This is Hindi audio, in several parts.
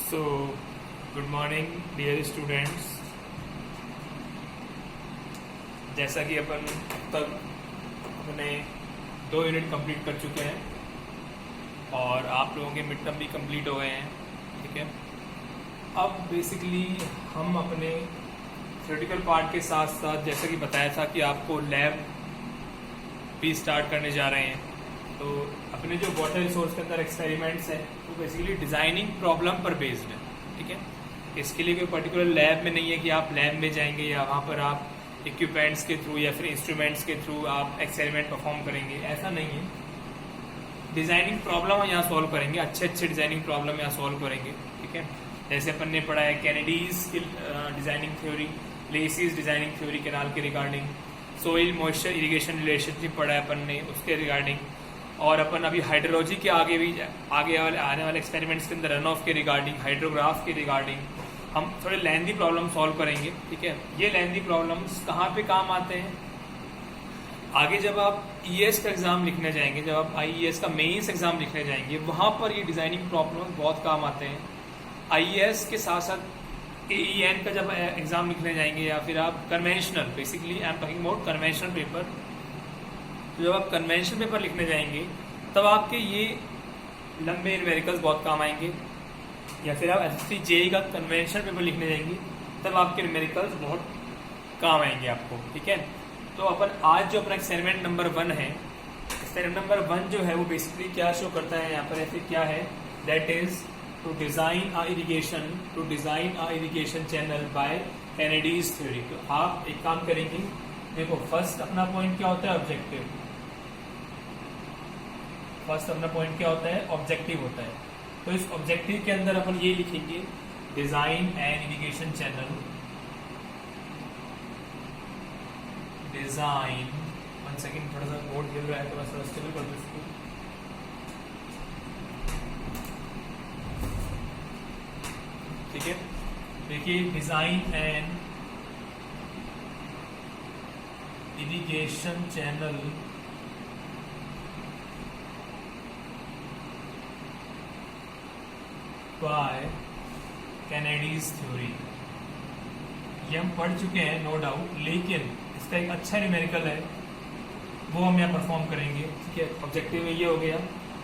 So, good morning dear students। जैसा कि अपन अब तक अपने 2 यूनिट कंप्लीट कर चुके हैं और आप लोगों के मिड टर्म भी कंप्लीट हो गए हैं, ठीक है। अब बेसिकली हम अपने थ्योरेटिकल पार्ट के साथ साथ जैसा कि बताया था कि आपको लैब भी स्टार्ट करने जा रहे हैं। तो अपने जो वाटर रिसोर्स के अंदर एक्सपेरिमेंट्स हैं वो बेसिकली डिज़ाइनिंग प्रॉब्लम पर बेस्ड है, ठीक है। इसके लिए कोई पर्टिकुलर लैब में नहीं है कि आप लैब में जाएंगे या वहाँ पर आप इक्विपमेंट्स के थ्रू या फिर इंस्ट्रूमेंट्स के थ्रू आप एक्सपेरिमेंट परफॉर्म करेंगे, ऐसा नहीं है। डिज़ाइनिंग प्रॉब्लम हम यहाँ सॉल्व करेंगे, अच्छे डिज़ाइनिंग प्रॉब्लम यहाँ सॉल्व करेंगे, ठीक है। जैसे अपन ने पढ़ा है कैनेडीज की designing theory, Lacey's designing theory canal के regarding, soil moisture irrigation relationship पढ़ा है अपन ने उसके रिगार्डिंग, और अपन अभी हाइड्रोलॉजी के आगे आने वाले एक्सपेरिमेंट्स के अंदर रन ऑफ के रिगार्डिंग, हाइड्रोग्राफ के रिगार्डिंग हम थोड़े लेंथी प्रॉब्लम सॉल्व करेंगे, ठीक है। ये लेंथी प्रॉब्लम्स कहाँ पे काम आते हैं? आगे जब आप ईएस का एग्जाम लिखने जाएंगे, जब आप आईईएस का मेंस एग्जाम लिखने जाएंगे, वहां पर ये डिजाइनिंग प्रॉब्लम बहुत काम आते हैं। आईईएस के साथ साथ एईएन का जब एग्जाम लिखने जाएंगे या फिर आप conventional, basically I am talking about conventional paper, तो जब आप कन्वेंशनल पेपर लिखने जाएंगे तब आपके ये लंबे न्यूमेरिकल्स बहुत काम आएंगे। या फिर आप एसएससी जेईई का कन्वेंशनल पेपर लिखने जाएंगे तब आपके न्यूमेरिकल्स बहुत काम आएंगे आपको, ठीक है। तो अपन आज जो अपना एक्सपेरिमेंट नंबर 1 है, एक्सपेरिमेंट नंबर 1 जो है वो बेसिकली क्या शो करता है यहाँ पर, ऐसे क्या है, that is to design a irrigation channel by Kennedy's theory. तो आप एक काम करेंगे, देखो फर्स्ट अपना पॉइंट क्या होता है, ऑब्जेक्टिव। फर्स्ट अपना पॉइंट क्या होता है, ऑब्जेक्टिव होता है। तो इस ऑब्जेक्टिव के अंदर अपन ये लिखेंगे, design an irrigation channel, design, 1 second थोड़ा सा बोर्ड हिल रहा है, थोड़ा सा स्टेबल कर दो इसको, ठीक है। देखिए design an irrigation channel by Kennedy's theory. ये हम पढ़ चुके हैं नो डाउट, लेकिन इसका एक अच्छा न्यूमेरिकल है वो हम यहाँ परफॉर्म करेंगे, ठीक है। ऑब्जेक्टिव में ये हो गया,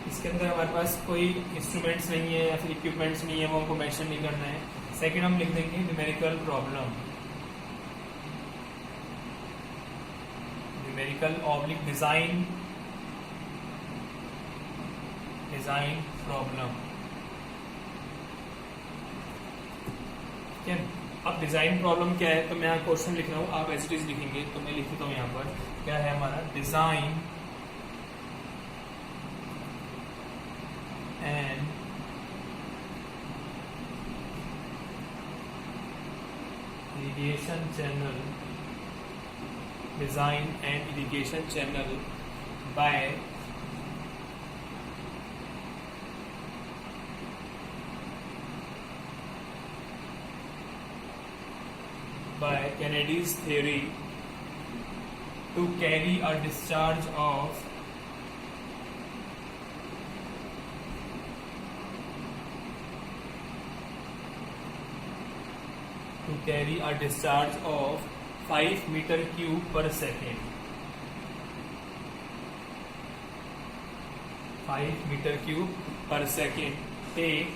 इसके अंदर हमारे पास कोई इंस्ट्रूमेंट्स नहीं है या फिर इक्विपमेंट्स नहीं है, वो हमको मेंशन नहीं करना है। सेकंड हम लिख देंगे numerical problem, numerical oblique design problem, ठीक है। अब डिजाइन प्रॉब्लम क्या है, तो मैं यहाँ क्वेश्चन लिख रहा हूँ, आप एज इट इज लिखेंगे, तो मैं लिख देता हूँ यहाँ पर क्या है हमारा, design and irrigation channel, design and irrigation channel by Kennedy's theory to carry a discharge of to carry a discharge of 5 meter cube per second, 5 meter cube per second, take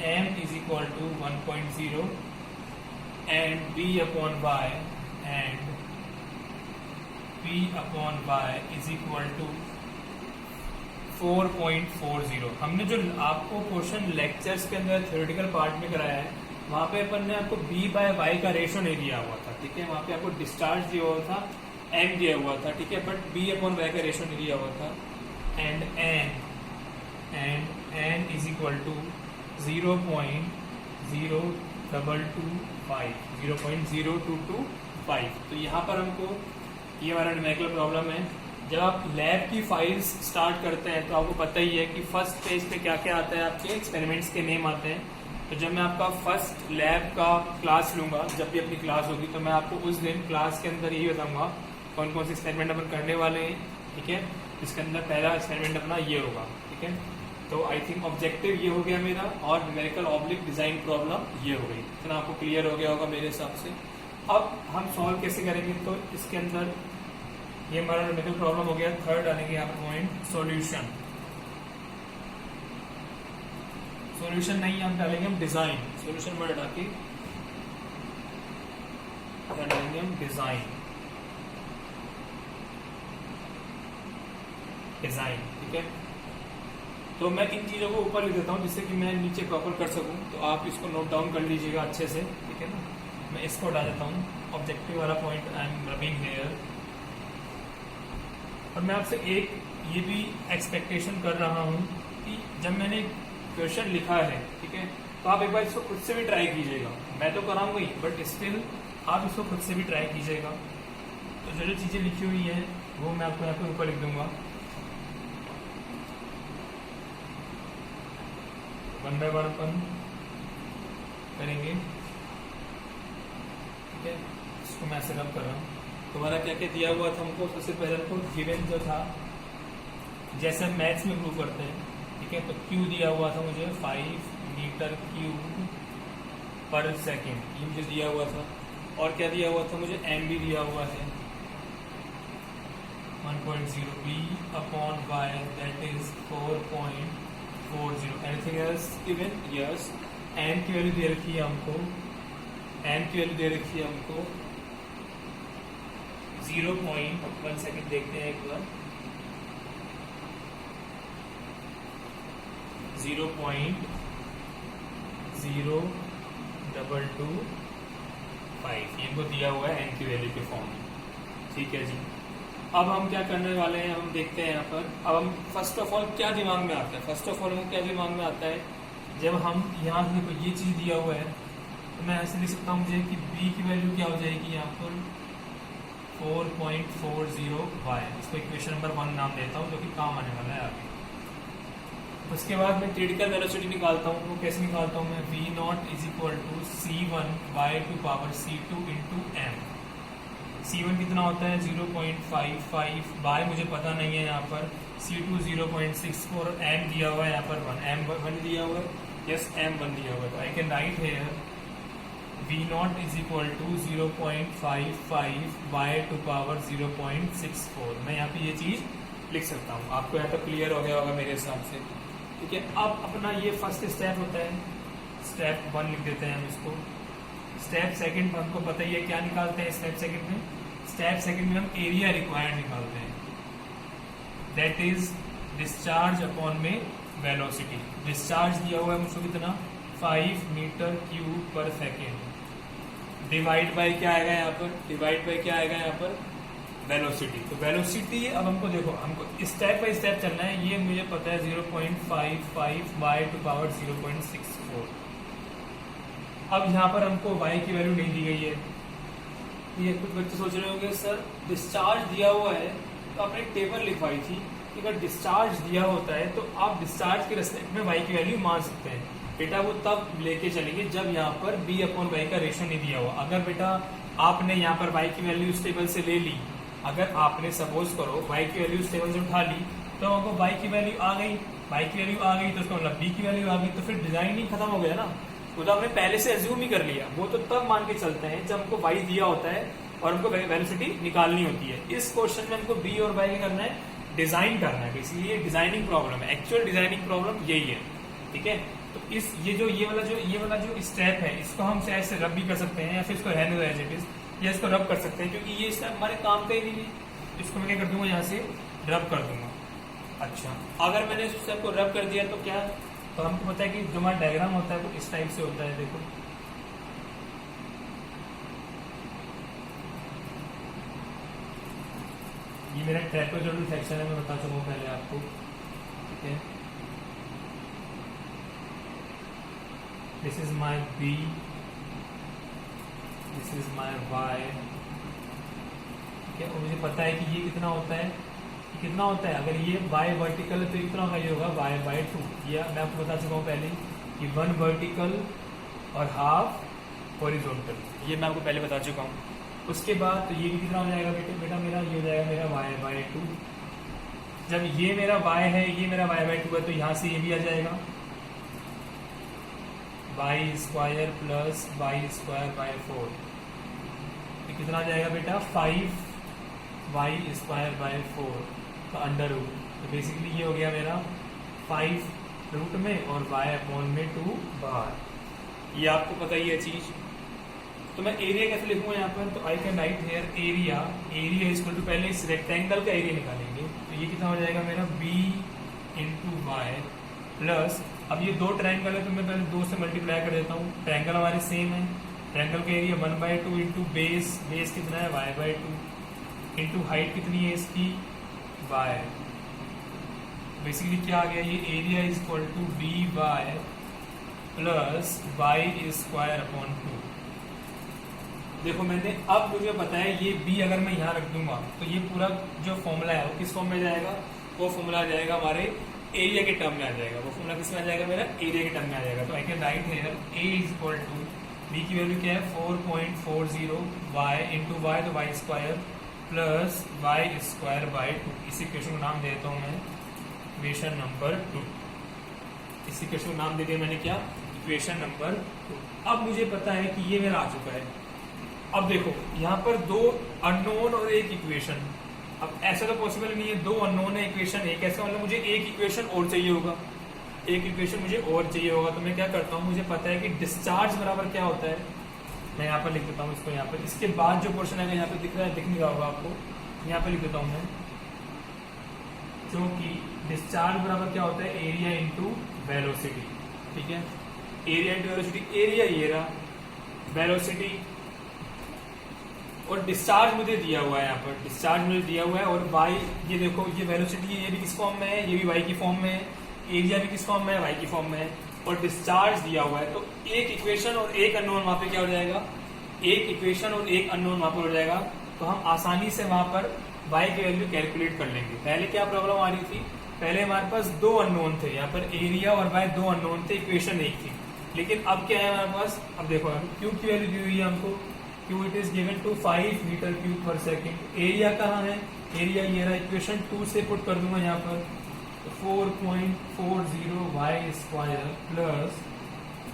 m is equal to 1.0 and b upon y and p upon y is equal to 4.40। हमने जो आपको क्वेश्चन लेक्चर्स के अंदर थ्योरेटिकल पार्ट में कराया है, वहां पे अपन ने आपको b बाय y का रेशो नहीं दिया हुआ था, ठीक है। वहां पे आपको डिस्चार्ज दिया हुआ था, m दिया हुआ था, ठीक है, बट b अपॉन y का रेशो नहीं दिया हुआ था। And n is equal to 0.0225। तो यहाँ पर हमको ये हमारा न्यूमेरिकल प्रॉब्लम है। जब आप लैब की फाइल्स स्टार्ट करते हैं तो आपको पता ही है कि फर्स्ट पेज पे क्या क्या आता है, आपके एक्सपेरिमेंट्स के नेम आते हैं। तो जब मैं आपका फर्स्ट लैब का क्लास लूंगा, जब भी अपनी क्लास होगी, तो मैं आपको उस दिन क्लास के अंदर यही बताऊंगा कौन कौन से एक्सपेरिमेंट अपन करने वाले हैं, ठीक है। इसके अंदर पहला एक्सपेरिमेंट अपना ये होगा, ठीक है। तो आई थिंक ऑब्जेक्टिव ये हो गया मेरा, और न्यूमेरिकल ऑब्लिक डिजाइन प्रॉब्लम ये हो गई। इतना आपको क्लियर हो गया होगा मेरे हिसाब से। अब हम सॉल्व कैसे करेंगे, तो इसके अंदर ये हमारा न्यूमेरिकल प्रॉब्लम हो गया। थर्ड डालेंगे यहाँ पर पॉइंट सॉल्यूशन। सॉल्यूशन नहीं हम डालेंगे, हम डिजाइन। सॉल्यूशन में डाल के डालेंगे हम डिजाइन। डिजाइन ठीक है। तो मैं इन चीजों को ऊपर लिख देता हूँ जिससे कि मैं नीचे प्रॉपर कर सकूं। तो आप इसको नोट डाउन कर लीजिएगा अच्छे से, ठीक है ना। मैं इसको डाल देता हूँ, ऑब्जेक्टिव वाला point I am rubbing here. और मैं आपसे एक ये भी एक्सपेक्टेशन कर रहा हूँ कि जब मैंने क्वेश्चन लिखा है, ठीक है, तो आप एक बार इसको खुद से भी ट्राई कीजिएगा। मैं तो कराऊंगा ही, बट स्टिल आप इसको खुद से भी ट्राई कीजिएगा। तो जो चीजें लिखी हुई है वो मैं आपको यहाँ पे ऊपर लिख दूंगा। वन बाय वन अपन करेंगे, ठीक है। इसको मैं ऐसे रब कर रहा हूँ। तुम्हारा क्या क्या दिया हुआ था हमको, सबसे पहले हमको गिवन जो था, जैसे मैथ्स में प्रूव करते हैं, ठीक है। तो क्यू दिया हुआ था मुझे 5 मीटर क्यूब पर सेकेंड, ये मुझे दिया हुआ था। और क्या दिया हुआ था मुझे, एम भी दिया हुआ है 1.0 b upon y, that is 4.40। Anything else given, yes. N की वैल्यू दे रखी है हमको, एन की वैल्यू दे रखी है हमको 0.1 सेकेंड, देखते हैं एक बार, 0.0225 ये इनको दिया हुआ है एन की वैल्यू के फॉर्म में, ठीक है जी। अब हम क्या करने वाले हैं, हम देखते हैं यहाँ पर। अब हम फर्स्ट ऑफ ऑल क्या दिमाग में आता है, फर्स्ट ऑफ ऑल हमें क्या दिमाग में आता है, जब हम यहाँ से ये चीज दिया हुआ है, तो मैं ऐसे लिख सकता हूँ मुझे कि b की वैल्यू क्या हो जाएगी यहाँ पर 4.40y। इसको इक्वेशन नंबर 1 नाम देता हूँ, जो कि काम आने वाला है आगे। उसके बाद मैं क्रिटिकल वेलोसिटी निकालता हूँ। वो कैसे निकालता हूँ मैं, v0 is equal to c1 by to power c2 into m। c1 कितना होता है 0.55 बाय, मुझे पता नहीं है यहाँ पर, c2 0.64, m दिया हुआ है यहाँ पर 1, m1 दिया हुआ है, यस m1 दिया हुआ है। तो I can write here v0 is equal to 0.55 by to power 0.64। मैं यहाँ पे ये चीज लिख सकता हूँ। आपको यहाँ तक क्लियर हो गया होगा मेरे हिसाब से, ठीक है। अब अपना ये फर्स्ट स्टेप होता है, स्टेप 1 लिख देते हैं हम इसको। स्टेप सेकंड हमको पता ही है क्या निकालते हैं स्टेप सेकंड में। स्टेप सेकंड में हम एरिया रिक्वायर्ड निकालते हैं, दैट इज डिस्चार्ज अपॉन में वेलोसिटी। डिस्चार्ज दिया हुआ है मुझको कितना, 5 metre cube per second, divide by क्या आएगा यहाँ पर, डिवाइड बाय क्या आएगा यहाँ पर, वेलोसिटी। तो वेलोसिटी अब हमको देखो, हमको स्टेप बाय स्टेप चलना है। ये मुझे पता है 0.55 बाय टू पावर 0.64। अब यहाँ पर हमको y की वैल्यू नहीं दी गई है। ये कुछ बच्चे सोच रहे होंगे सर डिस्चार्ज दिया हुआ है, तो आपने एक टेबल लिखवाई थी कि अगर डिस्चार्ज दिया होता है तो आप डिस्चार्ज के रेस्पेक्ट में y की वैल्यू मान सकते हैं। बेटा वो तब लेके चलेंगे जब यहाँ पर b अपॉन y का रेशियो नहीं दिया हुआ। अगर बेटा आपने यहाँ पर y की वैल्यू इस टेबल से ले ली, अगर आपने सपोज करो y की वैल्यू इस टेबल से उठा ली, तो हमको y की वैल्यू आ गई, y की वैल्यू आ गई तो उसका मतलब b की वैल्यू आ गई, तो फिर डिजाइन ही खत्म हो गया ना। वो तो हमने पहले से एज्यूम ही कर लिया। वो तो तब मान के चलते हैं जब हमको y दिया होता है और हमको वेलोसिटी निकालनी होती है। इस क्वेश्चन में हमको b और y करना है, डिजाइन करना है। इसलिए डिजाइनिंग प्रॉब्लम है, एक्चुअल डिजाइनिंग प्रॉब्लम यही है, ठीक है। तो इस ये वाला जो स्टेप है, इसको हम शायद से रब भी कर सकते हैं, या फिर इसको रहने दो एज इट इज, या इसको रब कर सकते हैं, क्योंकि ये स्टेप हमारे काम का ही नहीं है। इसको मैं क्या कर दूंगा, यहाँ से रब कर दूंगा। अच्छा, अगर मैंने इस स्टेप को रब कर दिया तो क्या, तो हमको पता है कि जो हमारा डायग्राम होता है वो इस टाइप से होता है। देखो ये मेरा ट्रैपेजोइडल सेक्शन है, मैं बता चुका हूँ पहले आपको, ठीक है। This is my b, this is my y, ठीक है। और मुझे पता है कि ये कितना होता है, कितना होता है, अगर ये y वर्टिकल है तो कितना होगा, ये होगा y/2। ये मैं आपको बता चुका हूँ पहले कि 1 वर्टिकल और हाफ हॉरिजॉन्टल, ये मैं आपको पहले बता चुका हूँ। उसके बाद तो ये भी कितना हो जाएगा बेटा मेरा, ये हो जाएगा मेरा y/2। जब ये मेरा y है, ये मेरा y/2 है, तो यहाँ से ये भी आ जाएगा y² प्लस y²/4। ये कितना आ जाएगा बेटा 5y²/4 का अंडर रूट। तो बेसिकली ये हो गया मेरा 5 रूट में और y/2 बाहर। ये आपको पता ही है चीज। तो मैं एरिया कैसे लिखूंगा यहाँ पर, तो I can write here area equal to, पहले इस रेक्टेंगल का एरिया निकालेंगे, तो ये कितना हो जाएगा मेरा b इंटू वाई प्लस, अब ये दो ट्रायंगल है तो मैं पहले 2 से मल्टीप्लाई कर देता हूँ। ट्रायंगल हमारे सेम है, ट्रायंगल का एरिया 1/2 इंटू बेस कितना है y/2 इंटू हाइट कितनी है इसकी y। बेसिकली क्या आ गया, ये area is equal to dy plus y²/2। देखो मैंने, अब मुझे पता है ये b अगर मैं यहाँ रख दूंगा तो ये पूरा जो फॉर्मूला है वो किस फॉर्म में जाएगा, वो फॉर्मूला आ जाएगा हमारे एरिया के टर्म में आ जाएगा। वो फॉर्मूला किस में आ जाएगा, मेरा एरिया के टर्म में आ जाएगा। तो I can write here a is equal to, b की वैल्यू क्या है 4.40 y इंटू वाई, तो y² प्लस y²/2। इस इक्वेशन को नाम देता हूँ मैं इक्वेशन नंबर 2। इस इक्वेशन को नाम दे दिया मैंने क्या, इक्वेशन नंबर 2। अब मुझे पता है कि ये मेरा आ चुका है। अब देखो यहाँ पर 2 अननोन और एक इक्वेशन। अब ऐसा तो पॉसिबल नहीं है, 2 अननोन है इक्वेशन एक, ऐसा मतलब मुझे एक इक्वेशन और चाहिए होगा, एक इक्वेशन मुझे और चाहिए होगा। तो मैं क्या करता हूँ, मुझे पता है कि डिस्चार्ज बराबर क्या होता है, मैं यहाँ पर लिख देता हूँ इसको। यहाँ पर इसके बाद जो पोर्शन है यहाँ पे दिख रहा है, दिख नहीं रहा होगा आपको, यहाँ पे लिख देता हूँ मैं, जो कि डिस्चार्ज बराबर क्या होता है, एरिया इंटू वेलोसिटी। ठीक है, एरिया इंटू वेलोसिटी, एरिया ये रहा, वेलोसिटी और डिस्चार्ज मुझे दिया हुआ है। यहाँ पर डिस्चार्ज मुझे दिया हुआ है और y, ये देखो ये वेलोसिटी है, ये भी किस फॉर्म में है, ये भी y की फॉर्म में है, एरिया भी किस फॉर्म में है, y की फॉर्म में है, और डिस्चार्ज दिया हुआ है। तो एक इक्वेशन और एक अननोन वहां पे क्या हो जाएगा, एक इक्वेशन और एक अननोन वहां पर हो जाएगा। तो हम आसानी से वहां पर y की वैल्यू कैलकुलेट कर लेंगे। पहले क्या प्रॉब्लम आ रही थी, पहले हमारे पास 2 अननोन थे, यहाँ पर एरिया और y 2 अननोन थे, इक्वेशन एक थी। लेकिन अब क्या है हमारे पास, अब देखो क्यू की वैल्यू दी हुई है हमको, Q it is given to 5 metre cube per second. Area कहाँ है, एरिया ये रहा, इक्वेशन 2 से पुट कर दूंगा यहाँ पर, 4.40 y² प्लस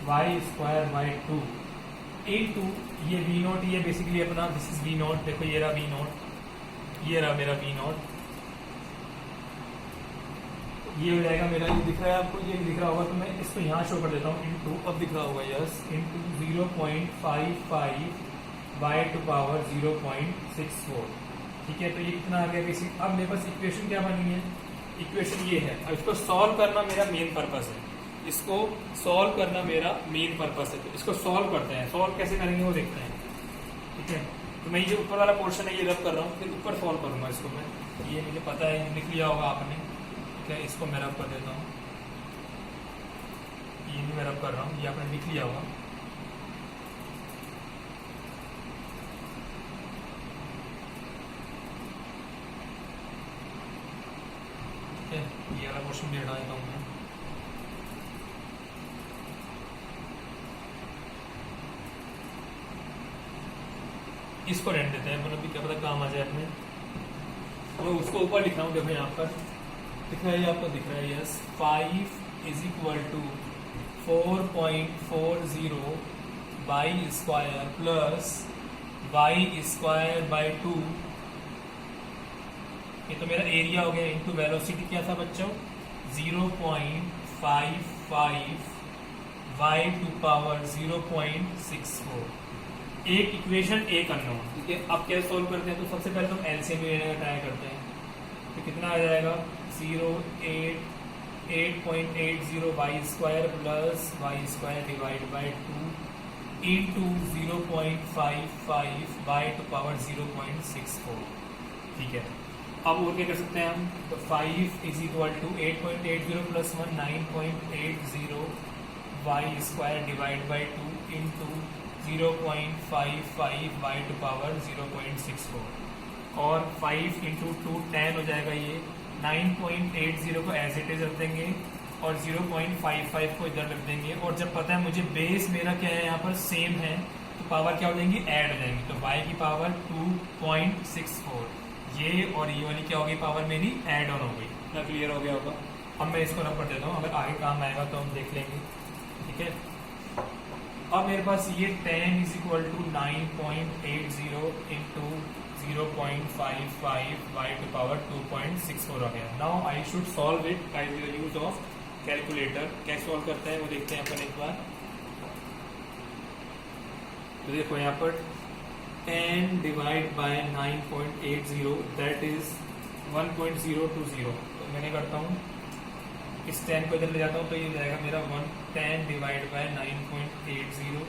y²/2 इंटू ये v0, ये बेसिकली अपना दिस इज v0। देखो ये रहा v0, ये रहा मेरा v0, ये हो जाएगा मेरा, ये दिख रहा है आपको, ये दिख रहा होगा, तो मैं इसको यहाँ शो कर देता हूँ इंटू, अब दिख रहा होगा यस, इंटू 0.55 y⁴। ठीक है, तो ये कितना आ गया बेसिक। अब मेरे पास इक्वेशन क्या बनी है, इक्वेशन ये है। अब इसको सॉल्व करना मेरा मेन पर्पस है, इसको सॉल्व करना मेरा मेन पर्पस है। तो इसको सॉल्व करते हैं, सॉल्व कैसे करेंगे वो देखते हैं। ठीक है, तो मैं ये ऊपर वाला पोर्शन है ये रब कर रहा हूँ, फिर ऊपर सॉल्व करूंगा इसको मैं। ये मुझे पता है, लिख लिया होगा आपने। ठीक है, इसको मैं रब कर देता हूँ, ये भी मैं रब कर रहा हूँ, ये आपने लिख लिया होगा। ये वाला क्वेश्चन भी हटा देता हूँ मैं। इसको रहने देते हैं, मतलब क्या पता काम आ जाए अपने। मैं उसको ऊपर लिख रहा हूँ, देखो यहाँ पर दिख रहा है, आपको दिख रहा है yes, 5 is equal to 4.40 y² plus y²/2। ये तो मेरा एरिया हो गया, इंटू वेलोसिटी क्या था बच्चों, 0.55 y⁴ एक इक्वेशन एक अननोन। ठीक है, अब कैसे सोल्व करते हैं, तो सबसे पहले तो एलसीएम लेने का ट्राई करते हैं। तो कितना आ जाएगा, 8.80 y² plus y²/2 into 0.55 y⁴ ठीक है, अब और क्या कर सकते हैं हम, तो 5 is equal to 8.80 plus 1 9.80 y²/2 into 0.55 y⁴ और 5 इंटू 2 10 हो जाएगा। ये 9.80 को एज इट इज रख देंगे और 0.55 को इधर रख देंगे। और जब पता है मुझे बेस मेरा क्या है यहाँ पर सेम है, तो पावर क्या हो जाएंगी, ऐड हो जाएंगी। तो y⁴ 2.64, ये और ये वाली क्या होगी, पावर मेरी ऐड ऑन हो गई। इतना क्लियर हो गया होगा। अब मैं इसको रब कर देता हूँ, अगर आगे काम आएगा तो हम देख लेंगे। ठीक है, अब मेरे पास ये 10 is equal to 9.80 into 0.55 y to power 2.64 हो गया। Now I should solve it by the use of calculator. कैसे सॉल्व करते हैं वो देखते हैं अपन एक बार। तो देखो यहाँ पर 10 डिवाइड बाय 9.80 दैट इज 1.020। तो मैंने करता हूँ इस 10 को इधर ले जाता हूँ तो ये जाएगा मेरा 10 डिवाइड बाय 9.80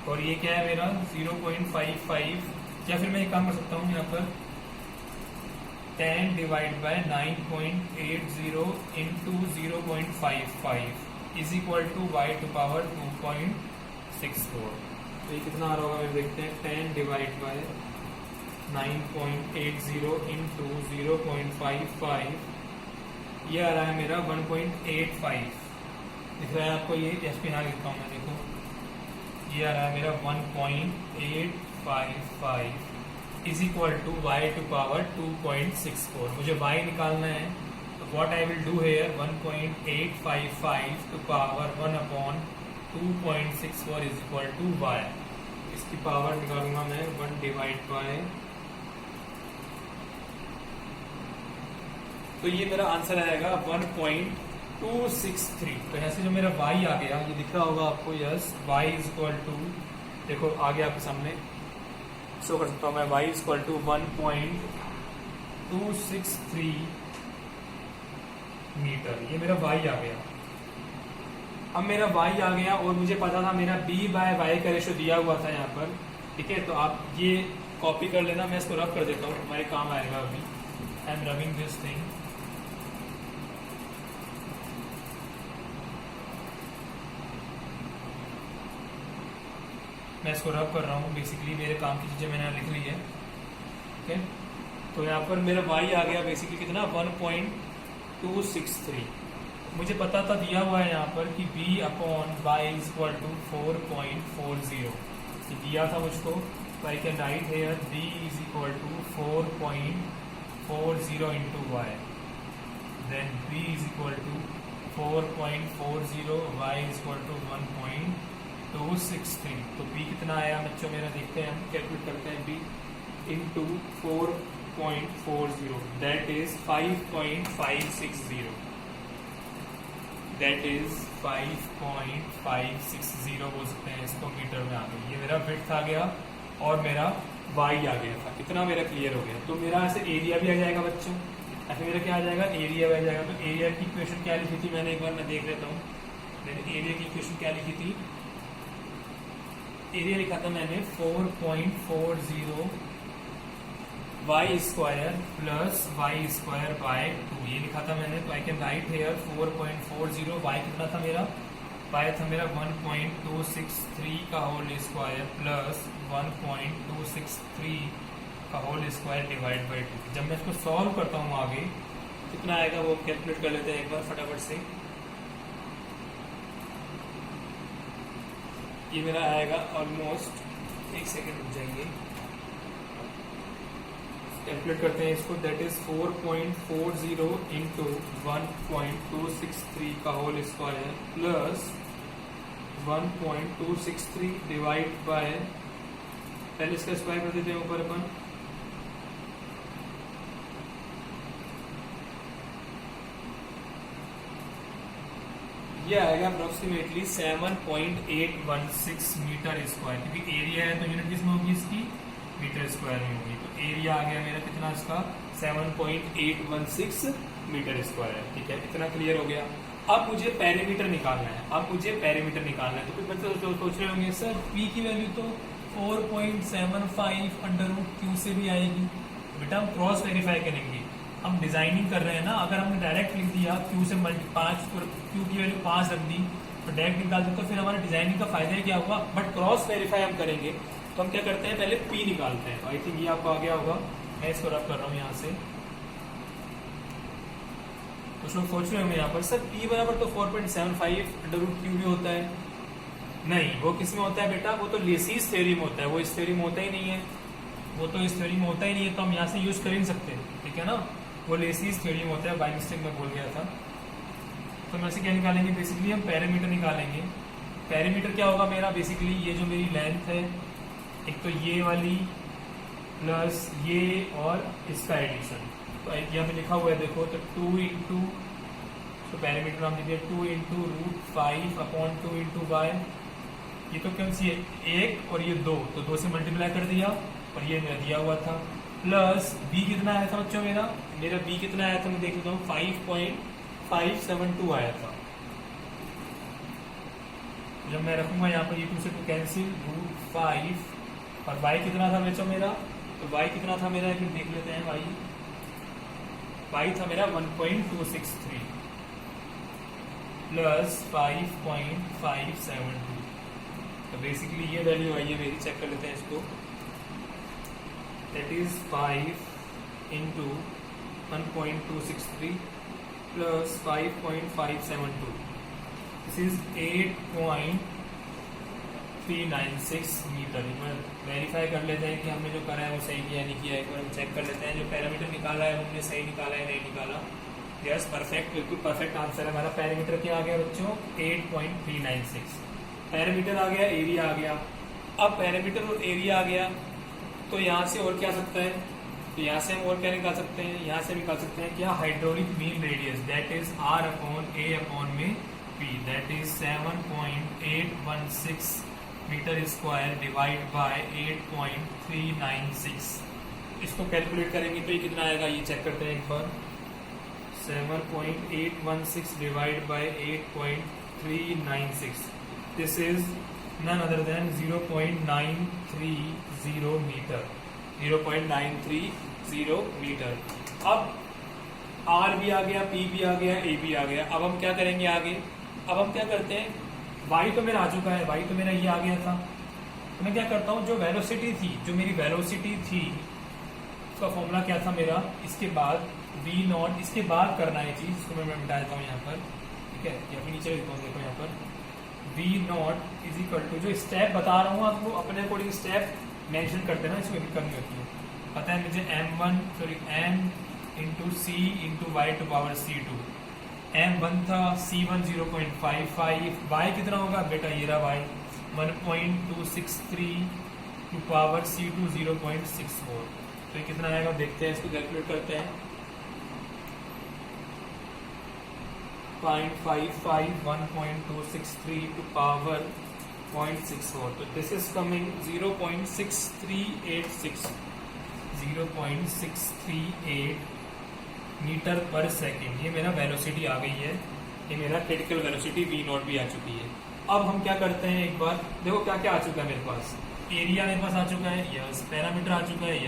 और ये क्या है मेरा 0.55। या फिर मैं एक काम कर सकता हूँ यहाँ पर 10 divide by 9.80 into 0.55 is equal to y to power 2.64। तो ये कितना आ रहा होगा मेरे देखते हैं। 10 डिवाइड बाय 9.80 इंटू 0.55 ये आ रहा है मेरा 1.85 दिख रहा है आपको। ये एस पी ना लिखता हूँ मैं, देखो ये आ रहा है मेरा 1.855 is equal to y to power 2.64। मुझे वाई निकालना है तो what I will do here 1.855 to power 1/2.64 is equal to y. इसकी पावर निकालूंगा मैं 1 डिवाइड बाय, तो ये मेरा आंसर आएगा 1.263। तो यहाँ से जो मेरा y आ गया ये दिख रहा होगा आपको। Yes, y is equal to, देखो आ गया आपके सामने, शो कर सकता हूँ मैं। y is equal to 1.263 metre. ये मेरा y आ गया। अब मेरा y आ गया और मुझे पता था मेरा b बाय y का रेशो दिया हुआ था यहाँ पर। ठीक है, तो आप ये कॉपी कर लेना, मैं इसको रब कर देता हूँ, हमारे काम आएगा अभी। I am rubbing this thing. मैं इसको रब कर रहा हूँ। बेसिकली मेरे काम की चीजें मैंने लिख ली है। ठीक है, तो यहाँ पर मेरा y आ गया बेसिकली कितना 1.263। मुझे पता था दिया हुआ है यहाँ पर कि b upon y is equal to 4.40। ये दिया था मुझको, तो I can write here b is equal to 4.40 into y, then b is equal to 4.40, y is equal to 1.263। तो b कितना आया बच्चों मेरा, देखते हैं हम, कैलकुलेट करते हैं। b into 4.40 that is 5.560, that is 5.560 बोल सकते हैं इसको, मीटर में आ गई। ये मेरा विड्थ आ गया और मेरा y आ गया था। कितना मेरा क्लियर हो गया। तो मेरा ऐसे एरिया भी आ जाएगा बच्चों, ऐसे मेरा क्या आ जाएगा, एरिया भी आ जाएगा। तो एरिया की इक्वेशन क्या लिखी थी मैंने, एक बार मैं देख लेता हूँ। मैंने एरिया की इक्वेशन क्या लिखी थी, एरिया लिखा था मैंने 4.40 y square plus y square by 2, ये लिखा था मैंने। तो I can write here 4.40, y कितना था मेरा, वाई था मेरा 1.263 का होल स्क्वायर प्लस 1.263 का होल स्क्वायर डिवाइड बाय 2। जब मैं इसको सॉल्व करता हूँ आगे कितना आएगा वो कैलकुलेट कर लेते हैं एक बार फटाफट से। ये मेरा आएगा ऑलमोस्ट, एक सेकेंड रुक जाएंगे, कैलकुलेट करते हैं इसको। दैट इज 4.40 इंटू 1.263 का whole square plus 1.263 divide by, पहले इसका स्क्वायर कर देते हैं ऊपर अपन। ये आएगा अप्रोक्सीमेटली 7.816 मीटर स्क्वायर, क्योंकि एरिया है तो यूनिट किसमें होगी इसकी, मीटर स्क्वायर में होगी। तो एरिया आ गया मेरा कितना इसका 7.816 मीटर स्क्वायर है। ठीक है, इतना क्लियर हो गया। अब मुझे पेरीमीटर निकालना है, तो कुछ बच्चे सोच रहे होंगे सर p की वैल्यू तो 4.75 √q से भी आएगी। बेटा हम क्रॉस वेरीफाई करेंगे, हम डिजाइनिंग कर रहे हैं ना। अगर हमने डायरेक्ट लिख दिया q से 5 और q की वैल्यू 5 रख दी तो डायरेक्ट निकाल दो, तो फिर हमारा डिजाइनिंग का फायदा क्या हुआ। बट क्रॉस वेरीफाई हम करेंगे तो हम क्या करते हैं, पहले p निकालते हैं। आई थिंक ये आपको आ गया होगा, मैं इसको रब कर रहा हूँ यहाँ से। कुछ लोग सोच रहे होंगे यहाँ पर सर p बराबर तो 4.75 √q भी होता है। नहीं, वो किस में होता है बेटा, वो तो लेसीज थ्योरी में होता है, वो इस थ्योरी में होता ही नहीं है, तो हम यहाँ से यूज कर ही नहीं सकते। ठीक है ना, वो लेसीज थ्योरम होता है, बाय मिस्टेक में बोल गया था। तो हम ऐसे क्या निकालेंगे, बेसिकली हम पैरामीटर निकालेंगे। पैरामीटर क्या होगा मेरा, बेसिकली ये जो मेरी लेंथ है, एक तो ये वाली प्लस ये और इसका एडिशन। तो यहाँ पे लिखा हुआ है देखो, तो 2 इंटू, तो पैरामीटर नाम दीजिए 2 इंटू √5/2 ये तो कौन सी है, 1 और ये 2, तो 2 से मल्टीप्लाई कर दिया और ये मेरा दिया हुआ था। प्लस बी कितना आया था बच्चों, मेरा बी कितना आया था, मैं देख लेता हूँ, 5.572 आया था। जब मैं रखूंगा यहाँ पर ये 2 से 2 कैंसिल, √5 और y कितना था बच्चों मेरा, तो y कितना था मेरा, एक देख लेते हैं। y था मेरा 1.263 प्लस 5.572। तो बेसिकली ये वैल्यू आई है मेरी, चेक कर लेते हैं इसको। That is 5 into 1.263 plus 5.572, this is 8.396 metre. Verify कर लेते हैं कि हमने जो करा है वो सही किया नहीं किया, एक बार हम चेक कर लेते हैं। जो पैरामीटर निकाला है हमने सही निकाला है नहीं निकाला। यस, परफेक्ट, बिल्कुल परफेक्ट आंसर है हमारा। पैरामीटर क्या आ गया बच्चों, 8.396। पैरामीटर आ गया, एरिया आ गया। अब पैरामीटर और एरिया आ गया, तो यहाँ से और क्या आ सकता है, तो यहाँ से हम और क्या निकाल सकते हैं, यहाँ से निकाल सकते हैं क्या, hydraulic mean radius, that is R/A/P, that is 7.816 metre square divide by 8.396। इसको कैलकुलेट करेंगे तो ये कितना आएगा, ये चेक करते हैं एक बार। 7.816 divide by 8.396, this is none other than 0.930 metre, 0.930 metre. अब R भी आ गया, P भी आ गया, A भी आ गया। अब हम क्या करेंगे आगे, अब हम क्या करते हैं, Y तो मेरा आ चुका है, Y तो मेरा ये आ गया था। तो मैं क्या करता हूँ, जो वेलोसिटी थी, जो मेरी वेलोसिटी थी, उसका फॉर्मूला क्या था मेरा, इसके बाद V0, इसके बाद करना है चीज, इसको मैं मिटा देता हूँ यहाँ पर, ठीक है, या फिर नीचे लिखता हूँ, देखो यहाँ पर V0 इज इक्वल टू, जो स्टेप बता रहा हूँ आपको अपने अकॉर्डिंग स्टेप मेंशन करते हैं ना, इसमें दिक्कत नहीं होती है। पता है मुझे M into C into Y to power C2, M1 था, C1 0.55, Y कितना होगा बेटा, ये रहा Y 1.263 टू पावर C2 0.64। तो ये कितना आएगा देखते हैं, इसको कैलकुलेट करते हैं। 0.55 1.263 to power 0.64, तो दिस इज कमिंग 0.6386 मीटर पर सेकेंड। ये मेरा वेलोसिटी आ गई है, ये मेरा क्रिटिकल वेलोसिटी V0 भी आ चुकी है। अब हम क्या करते हैं, एक बार देखो क्या क्या आ चुका है मेरे पास, एरिया मेरे पास आ चुका है, यस, पैरामीटर आ चुका है।